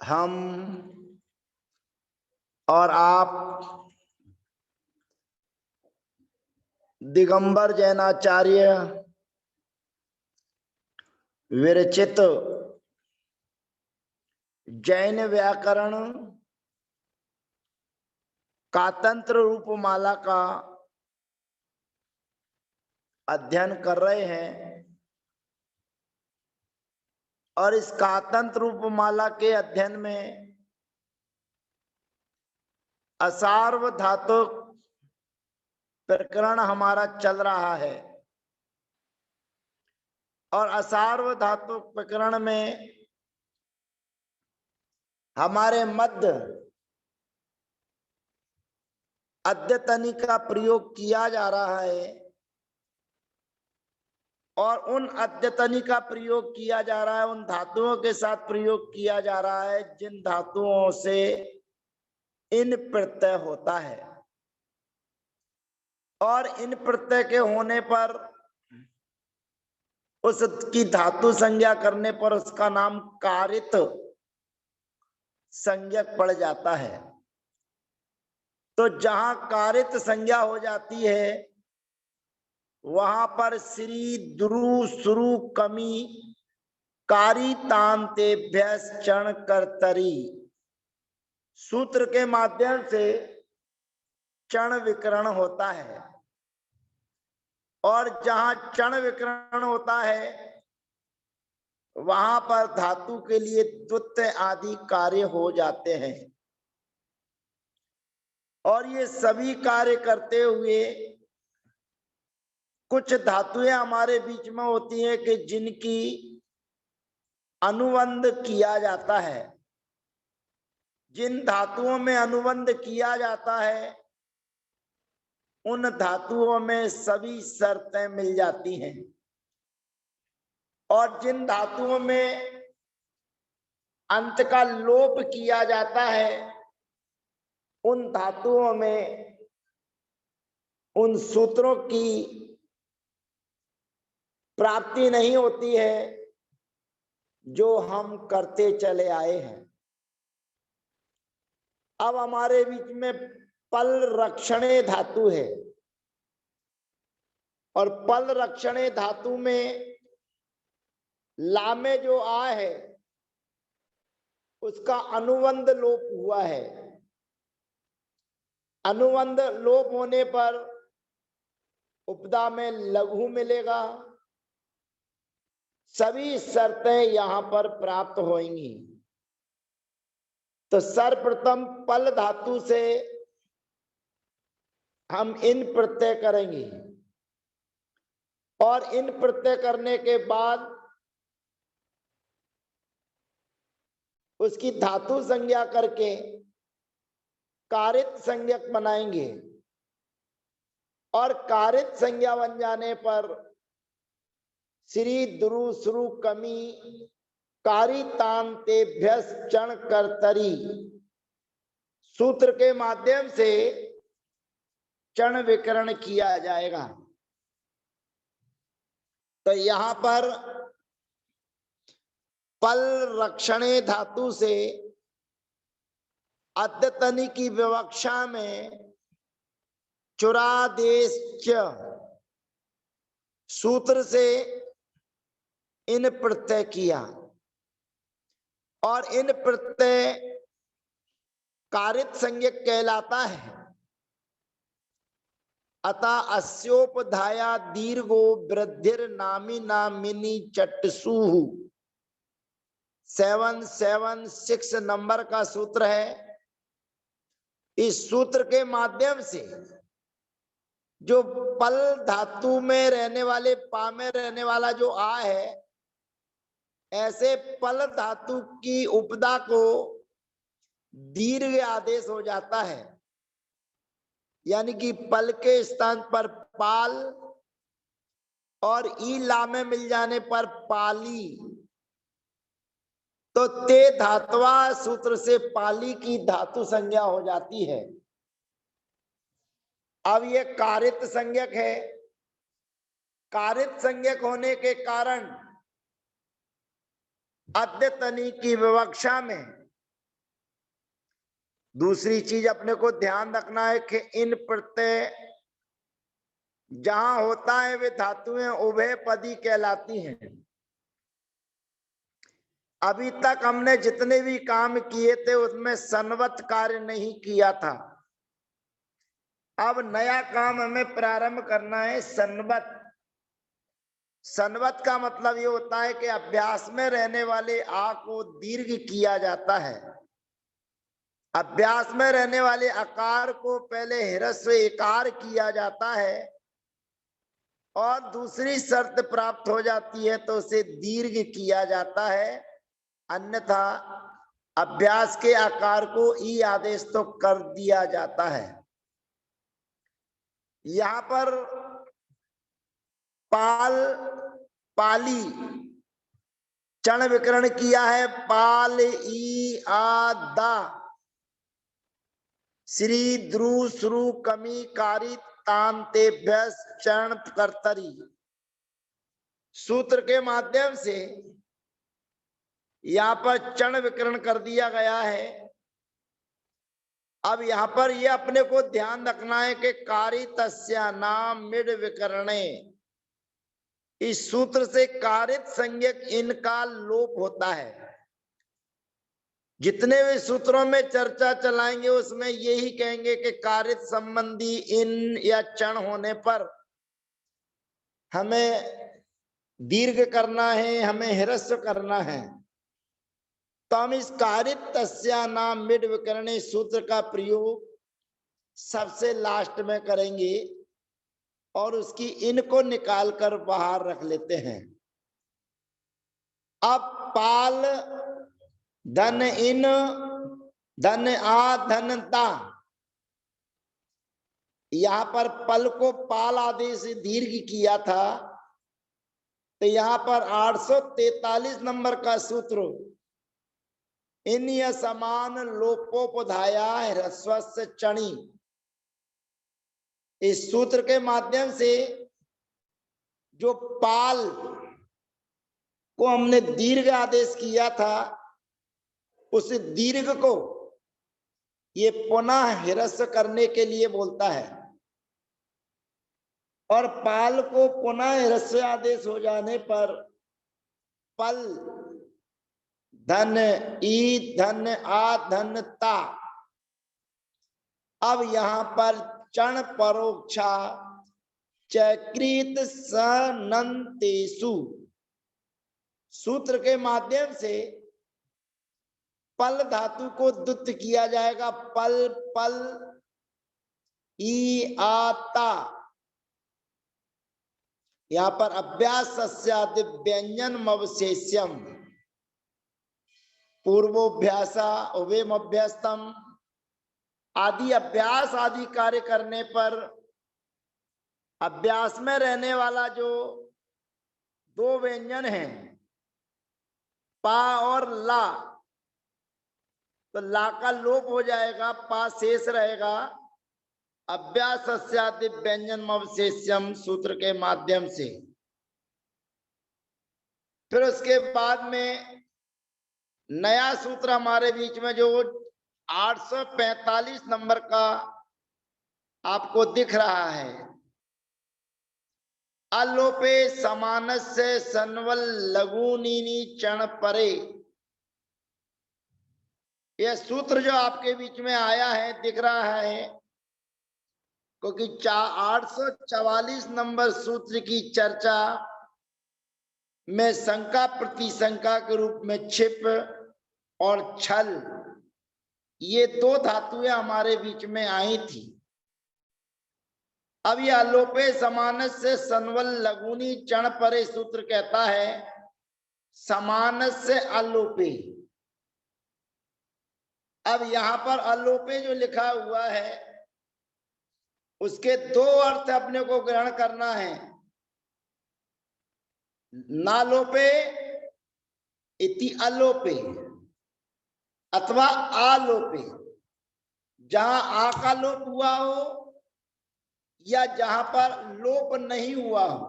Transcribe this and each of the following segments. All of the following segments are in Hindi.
हम और आप दिगंबर जैनाचार्य विरचित जैन व्याकरण कातंत्र रूपमाला का अध्ययन कर रहे हैं और इस कातंत्र रूपमाला के अध्ययन में असार्वधातुक प्रकरण हमारा चल रहा है और असार्वधातुक प्रकरण में हमारे मध्य अद्यतनी का प्रयोग किया जा रहा है और उन अद्यतनी का प्रयोग किया जा रहा है, उन धातुओं के साथ प्रयोग किया जा रहा है जिन धातुओं से इन प्रत्यय होता है और इन प्रत्यय के होने पर उसकी धातु संज्ञा करने पर उसका नाम कारित संज्ञक पड़ जाता है। तो जहां कारित संज्ञा हो जाती है वहां पर श्री द्रु सुरु कमी कारी तांतेभ्य चण कर्तरी सूत्र के माध्यम से चण विकरण होता है और जहां चण विकरण होता है वहां पर धातु के लिए द्वित्व आदि कार्य हो जाते हैं और ये सभी कार्य करते हुए कुछ धातुएं हमारे बीच में होती हैं कि जिनकी अनुबंध किया जाता है। जिन धातुओं में अनुबंध किया जाता है उन धातुओं में सभी शर्तें मिल जाती हैं और जिन धातुओं में अंत का लोप किया जाता है उन धातुओं में उन सूत्रों की प्राप्ति नहीं होती है जो हम करते चले आए हैं। अब हमारे बीच में पल रक्षणे धातु है और पल रक्षणे धातु में ला में जो आ है उसका अनुबंध लोप हुआ है। अनुबंध लोप होने पर उपदा में लघु मिलेगा, सभी शर्तें यहां पर प्राप्त होंगी। तो सर्वप्रथम पल धातु से हम इन प्रत्यय करेंगे और इन प्रत्यय करने के बाद उसकी धातु संज्ञा करके कारित संज्ञक बनाएंगे और कारित संज्ञा बन जाने पर श्री द्रु श्रु कमी कारी तांतेभ्य चण कर्तरी सूत्र के माध्यम से चण विकरण किया जाएगा। तो यहां पर पल रक्षणे धातु से अद्यतनी की विवक्षा में चुरादेश सूत्र से इन प्रत्यय किया और इन प्रत्यय कारित संज्ञक कहलाता है। अतः अस्योपधाया दीर्घो वृद्धिर नामी नामिनी चटसु 776 नंबर का सूत्र है। इस सूत्र के माध्यम से जो पल धातु में रहने वाले पा में रहने वाला जो आ है, ऐसे पल धातु की उपदा को दीर्घ आदेश हो जाता है, यानी कि पल के स्थान पर पाल और ई ला में मिल जाने पर पाली, तो ते धातवा सूत्र से पाली की धातु संज्ञा हो जाती है। अब ये कारित संज्ञक है। कारित संज्ञक होने के कारण अद्यतनी की विवक्षा में दूसरी चीज अपने को ध्यान रखना है कि इन प्रत्यय जहां होता है वे धातुएं उभय पदी कहलाती हैं। अभी तक हमने जितने भी काम किए थे उसमें सन्वत कार्य नहीं किया था। अब नया काम हमें प्रारंभ करना है सन्वत। सन्वत का मतलब ये होता है कि अभ्यास में रहने वाले आ को दीर्घ किया जाता है। अभ्यास में रहने वाले आकार को पहले ह्रस्व एकार किया जाता है और दूसरी शर्त प्राप्त हो जाती है तो उसे दीर्घ किया जाता है, अन्यथा अभ्यास के आकार को ई आदेश तो कर दिया जाता है। यहां पर पाल पाली चण विकरण किया है, पाल ई आ दा, श्री द्रु श्रु कमी कारी तांतेभ्य चरण कर्तरी। सूत्र के माध्यम से यहां पर चण विकरण कर दिया गया है। अब यहां पर यह अपने को ध्यान रखना है कि कारी तस्या नाम मिड विकरणे, इस सूत्र से कारित संज्ञक इनका लोप होता है। जितने भी सूत्रों में चर्चा चलाएंगे उसमें यही कहेंगे कि कारित संबंधी इन या चण होने पर हमें दीर्घ करना है, हमें ह्रस्व करना है। तो हम इस कारित तस्या नाम मिड विकरणे सूत्र का प्रयोग सबसे लास्ट में करेंगे और उसकी इन को निकाल कर बाहर रख लेते हैं। अब पाल धन इन धन आ धन ता, यहां पर पल को पाल आदेश से दीर्घ किया था तो यहां पर 843 नंबर का सूत्र इन या समान लोपोपधाया ह्रस्वस्य चणी, इस सूत्र के माध्यम से जो पाल को हमने दीर्घ आदेश किया था उस दीर्घ को ये पुनः ह्रस्व करने के लिए बोलता है और पाल को पुनः ह्रस्व आदेश हो जाने पर पल धन ई धन आ धन ता। अब यहां पर चण परोक्षा चक्रित सनंतेषु सूत्र के माध्यम से पल धातु को दुत्त किया जाएगा, पल पल ई आता। यहां पर अभ्यास सस्यादि व्यंजन अवशेष्यम पूर्वोभ्यासा उवेम अभ्यस्तम आदि अभ्यास आदि कार्य करने पर अभ्यास में रहने वाला जो दो व्यंजन हैं पा और ला, तो ला का लोप हो जाएगा, पा शेष रहेगा। अभ्यास सस्यादि व्यंजन अवशेष्यम सूत्र के माध्यम से। फिर उसके बाद में नया सूत्र हमारे बीच में जो 845 नंबर का आपको दिख रहा है, अलोपे समानस्य सन्वल लघुनीनी चण परे। यह सूत्र जो आपके बीच में आया है दिख रहा है, क्योंकि 844 नंबर सूत्र की चर्चा में शंका प्रतिशंका के रूप में छिप और छल ये दो धातुएं हमारे बीच में आई थी। अब यह अलोपे समानस्य सन्वल लघुनी चण परे सूत्र कहता है समानस्य अलोपे। अब यहां पर अलोपे जो लिखा हुआ है उसके दो अर्थ अपने को ग्रहण करना है, नालोपे इति अलोपे अथवा आलोपे, जहां आ का लोप हुआ हो या जहां पर लोप नहीं हुआ हो।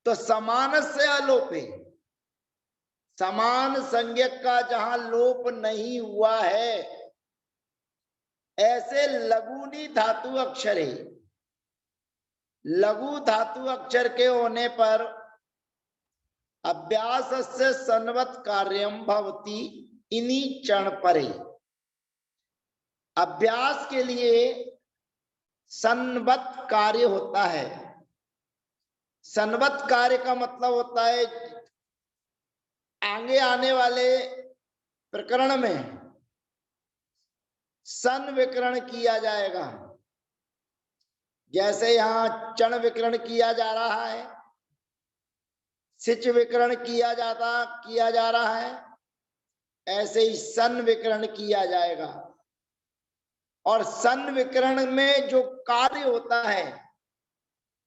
तो समान से अलोपे, समान संज्ञक का जहां लोप नहीं हुआ है ऐसे लघुनी धातु अक्षर है, लघु धातु अक्षर के होने पर अभ्यास से सन्वत कार्यम भवति इनी चण परे। अभ्यास के लिए सन्वत कार्य होता है। सन्वत कार्य का मतलब होता है आगे आने वाले प्रकरण में सन विकरण किया जाएगा। जैसे यहां चण विकरण किया जा रहा है, सिच विकरण किया जा रहा है, ऐसे ही सन विकरण किया जाएगा। और सन विकरण में जो कार्य होता है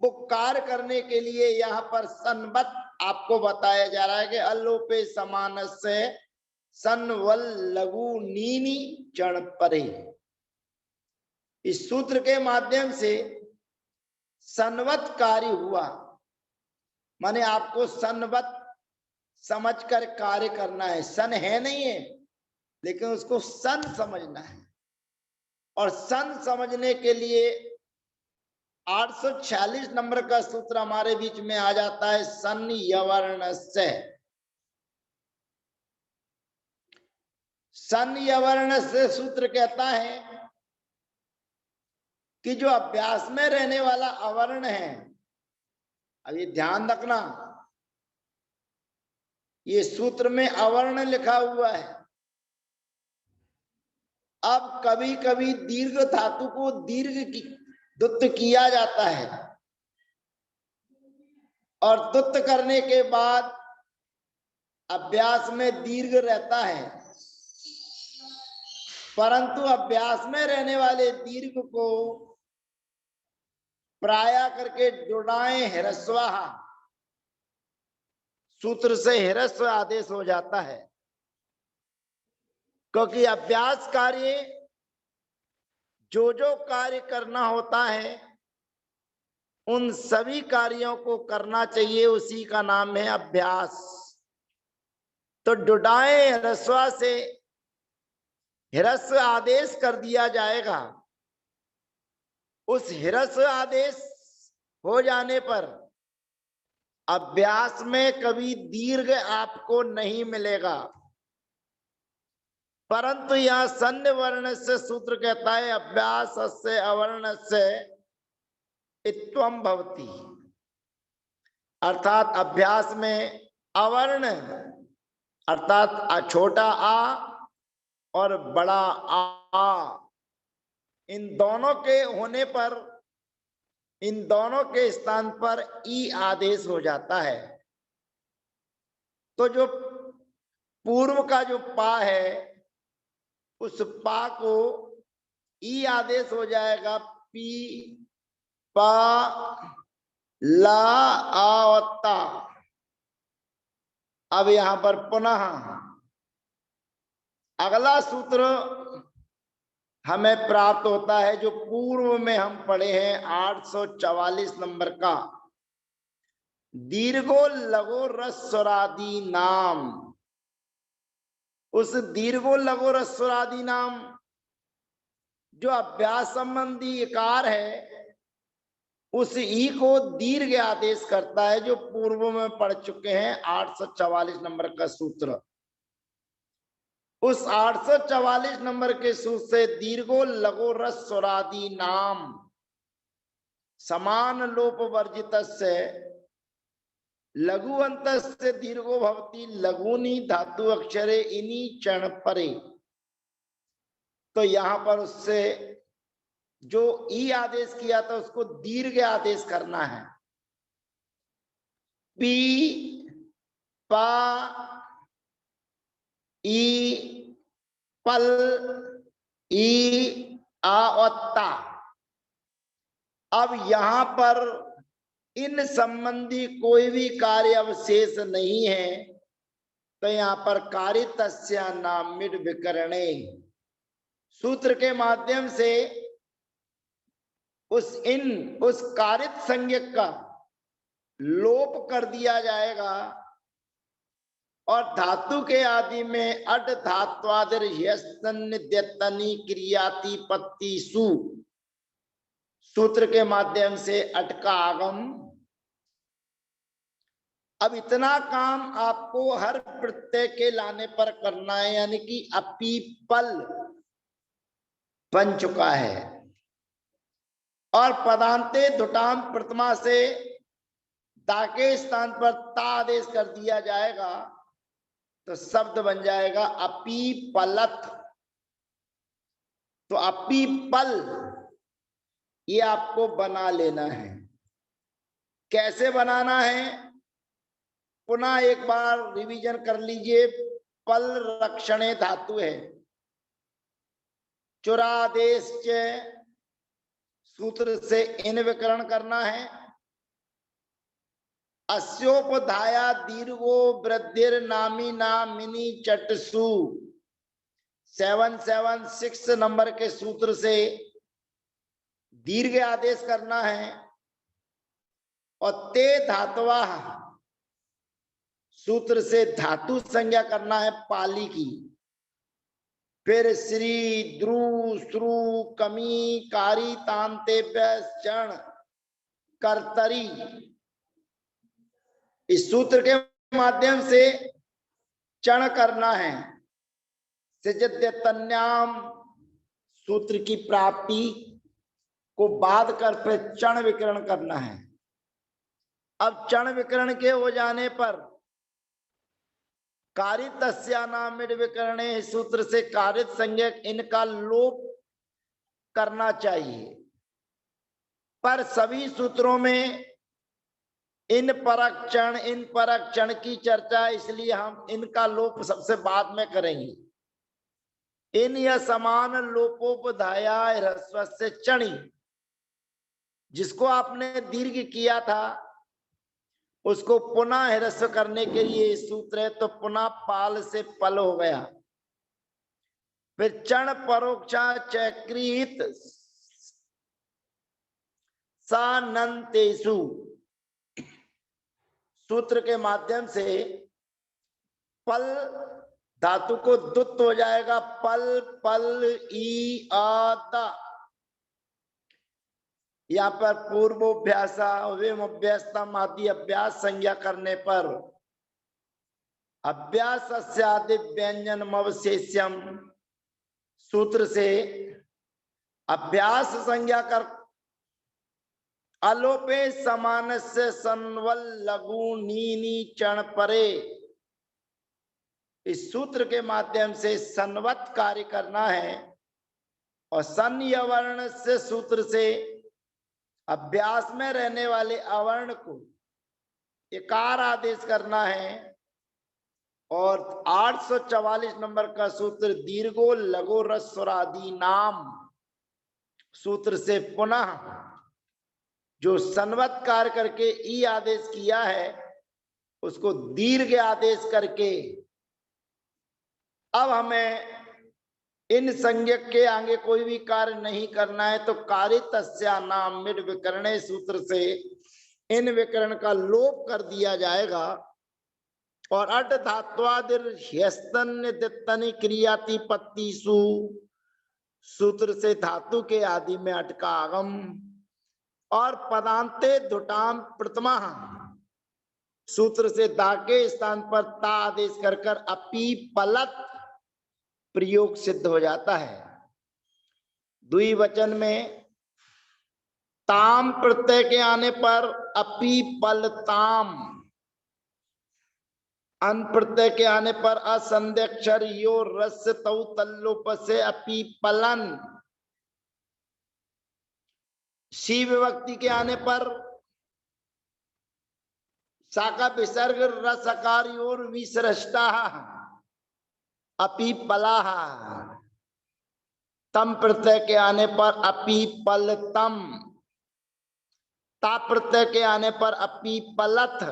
वो कार्य करने के लिए यहाँ पर सन्वत आपको बताया जा रहा है कि अलोपे समान से सनवल लघु नीनी चण परे। इस सूत्र के माध्यम से सन्वत कार्य हुआ, माने आपको सन्वत समझकर कार्य करना है। सन है नहीं है, लेकिन उसको सन समझना है। और सन समझने के लिए 846 नंबर का सूत्र हमारे बीच में आ जाता है, सन यवर्ण से सूत्र कहता है कि जो अभ्यास में रहने वाला अवर्ण है, अब ये ध्यान रखना, ये सूत्र में अवर्ण लिखा हुआ है। अब कभी कभी दीर्घ धातु को दुत्त किया जाता है और दुत्त करने के बाद अभ्यास में दीर्घ रहता है, परंतु अभ्यास में रहने वाले दीर्घ को प्राय करके जुड़ाए ह्रस्वाहा, सूत्र से ह्रस्व आदेश हो जाता है। क्योंकि अभ्यास कार्य जो कार्य करना होता है उन सभी कार्यों को करना चाहिए, उसी का नाम है अभ्यास। तो डुडाए ह्रस्वा से ह्रस्व आदेश कर दिया जाएगा। उस ह्रस्व आदेश हो जाने पर अभ्यास में कभी दीर्घ आपको नहीं मिलेगा, परंतु यहां सन्य वर्ण से सूत्र कहता है अभ्यास से अवर्ण से इत्वम भवति, अर्थात अभ्यास में अवर्ण अर्थात छोटा आ और बड़ा आ, इन दोनों के होने पर, इन दोनों के स्थान पर ई आदेश हो जाता है। तो जो पूर्व का जो पा है उस पा को ई आदेश हो जाएगा, पी पा ला आवत्ता। अब यहां पर पुनः अगला सूत्र हमें प्राप्त होता है जो पूर्व में हम पढ़े हैं 844 नंबर का, दीर्घो लगो रस्वरादि नाम। उस दीर्घो लगो रस्वरादि नाम जो अभ्यास संबंधी इकार है, उस ई को दीर्घ आदेश करता है, जो पूर्व में पढ़ चुके हैं 844 नंबर का सूत्र। उस 844 नंबर के सूत्र से दीर्घो लगो रस्वरादि नाम समान लोप वर्जित से लघु अंत से दीर्घो भवती लघुनी धातु अक्षरे इनी चण परे। तो यहां पर उससे जो ई आदेश किया था उसको दीर्घ आदेश करना है। पी पा ई पल ई आवत्ता। अब यहां पर इन संबंधी कोई भी कार्य अवशेष नहीं है, तो यहां पर कारितस्य नामिड विकरणे सूत्र के माध्यम से उस कारित संज्ञक का लोप कर दिया जाएगा और धातु के आदि में अट धात्वादिर ह्यस्तनि क्रियाति पत्ति सु सूत्र के माध्यम से अट का आगम। अब इतना काम आपको हर प्रत्यय के लाने पर करना है, यानी कि अपीपल बन चुका है और पदांते धुटाम प्रथमा से दा के स्थान पर ता आदेश कर दिया जाएगा तो शब्द बन जाएगा अपीपलत। तो अपीपल ये आपको बना लेना है। कैसे बनाना है पुनः एक बार रिवीजन कर लीजिए। पल रक्षणे धातु है, चुरादेश सूत्र से इन विकरण करना है। अस्योपधाया दीर्घो वृद्धिर नामी नामिनी चटसु 776 नंबर के सूत्र से दीर्घ आदेश करना है। और ते धातवा सूत्र से धातु संज्ञा करना है पाली की। फिर श्री द्रु श्रु कमी कारी तांते चण कर्तरी इस सूत्र के माध्यम से चण करना है। सिजद्य तन्याम सूत्र की प्राप्ति को बाद कर फिर चण विकरण करना है। अब चण विकरण के हो जाने पर कारित नामिड विकरणे सूत्र से कारित संज्ञक इनका लोप करना चाहिए। पर सभी सूत्रों में इन परक क्षण की चर्चा, इसलिए हम इनका लोप सबसे बाद में करेंगे। इन या समान लोपोपधाया ह्रस्व से चणी, जिसको आपने दीर्घ किया था उसको पुनः ह्रस्व करने के लिए सूत्र है, तो पुनः पाल से पल हो गया। फिर चण परोक्षा चक्रित सानंतेषु सूत्र के माध्यम से पल धातु को दुत्त हो जाएगा। पल पल ई आदा, यहाँ पर पूर्वोभ्यास विमोभ्यासम आदि अभ्यास संज्ञा करने पर अभ्यास आदि व्यंजन अवशेष्यम सूत्र से अभ्यास संज्ञा कर अलोपे समान से संवल लघु नीनी चण परे इस सूत्र के माध्यम से संवत कार्य करना है। और संयवर्ण से सूत्र से अभ्यास में रहने वाले अवर्ण को इकार आदेश करना है। और 844 नंबर का सूत्र दीर्घो लघु रस्वरादि नाम सूत्र से पुनः जो संवत कार्य करके ई आदेश किया है उसको दीर्घ आदेश करके अब हमें इन संज्ञक के आगे कोई भी कार्य नहीं करना है। तो कारित नाम मिड विकरणे सूत्र से इन विकरण का लोप कर दिया जाएगा। और अट धात्वादिर ह्यस्तनि क्रियाति पत्ति सु सूत्र से धातु के आदि में अट का आगम। और पदांते धुटाम प्रथमा सूत्र से दा के स्थान पर ता आदेश कर अपीपलत प्रयोग सिद्ध हो जाता है। द्विवचन में ताम प्रत्यय के आने पर अपीपलताम, अन प्रत्यय के आने पर असंध्यक्षर यो रस्य तौ तल्लोप से अपीपलन, सी विभक्ति के आने पर शाखा विसर्ग रसकार योर विसृष्टा अपीपला, तम प्रत्यय के आने पर अपीपलतम, ता प्रत्यय के आने पर अपीपलथ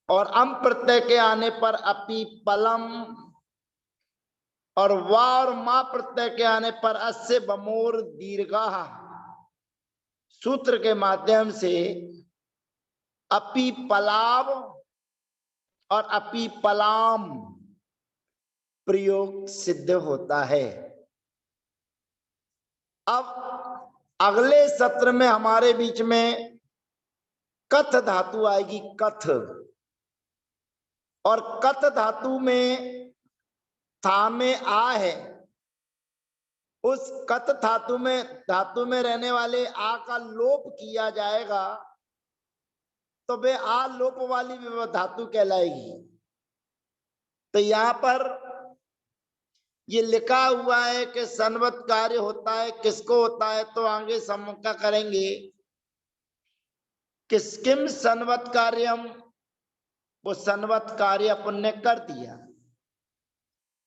और अम प्रत्यय के आने पर अपीपलम और वा और मा प्रत्यय के आने पर अस्य बमोर दीर्घा सूत्र के माध्यम से अपीपलाव और अपि पलाम प्रयोग सिद्ध होता है। अब अगले सत्र में हमारे बीच में कथ धातु आएगी, कथ। और कथ धातु में था में आ है, उस कथ धातु में रहने वाले आ का लोप किया जाएगा तो वे आ लोप वाली धातु कहलाएगी। तो यहां पर ये लिखा हुआ है कि सन्वत कार्य होता है, किसको होता है, तो आगे समका करेंगे। किसकिम सन्वत कार्यम, वो सन्वत कार्य अपन ने कर दिया।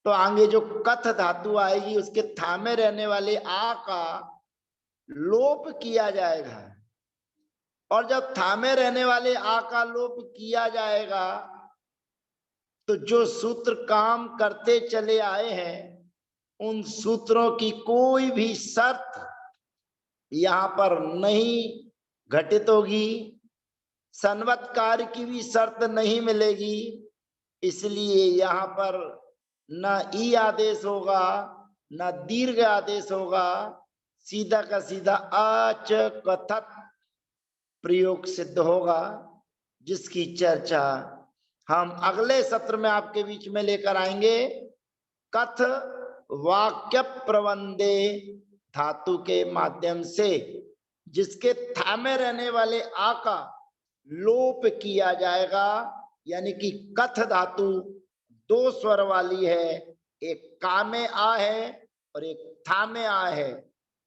तो आगे जो कथ धातु आएगी उसके था में रहने वाले आ का लोप किया जाएगा। और जब था में रहने वाले आ का लोप किया जाएगा तो जो सूत्र काम करते चले आए हैं उन सूत्रों की कोई भी शर्त यहां पर नहीं घटित होगी, सन्वत कार्य की भी शर्त नहीं मिलेगी। इसलिए यहां पर न ई आदेश होगा न दीर्घ आदेश होगा, सीधा का सीधा अच कथत प्रयोग सिद्ध होगा, जिसकी चर्चा हम अगले सत्र में आपके बीच में लेकर आएंगे। कथ वाक्य प्रबंधे धातु के माध्यम से, जिसके था में रहने वाले आ का लोप किया जाएगा। यानी कि कथ धातु दो स्वर वाली है, एक का में आ है और एक था में आ है।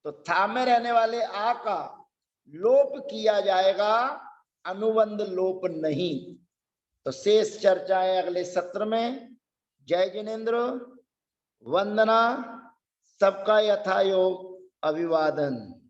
तो था में रहने वाले आ का लोप किया जाएगा, अनुबंध लोप नहीं। तो शेष चर्चा है अगले सत्र में। जय जिनेन्द्र, वंदना, सबका यथा योग अभिवादन।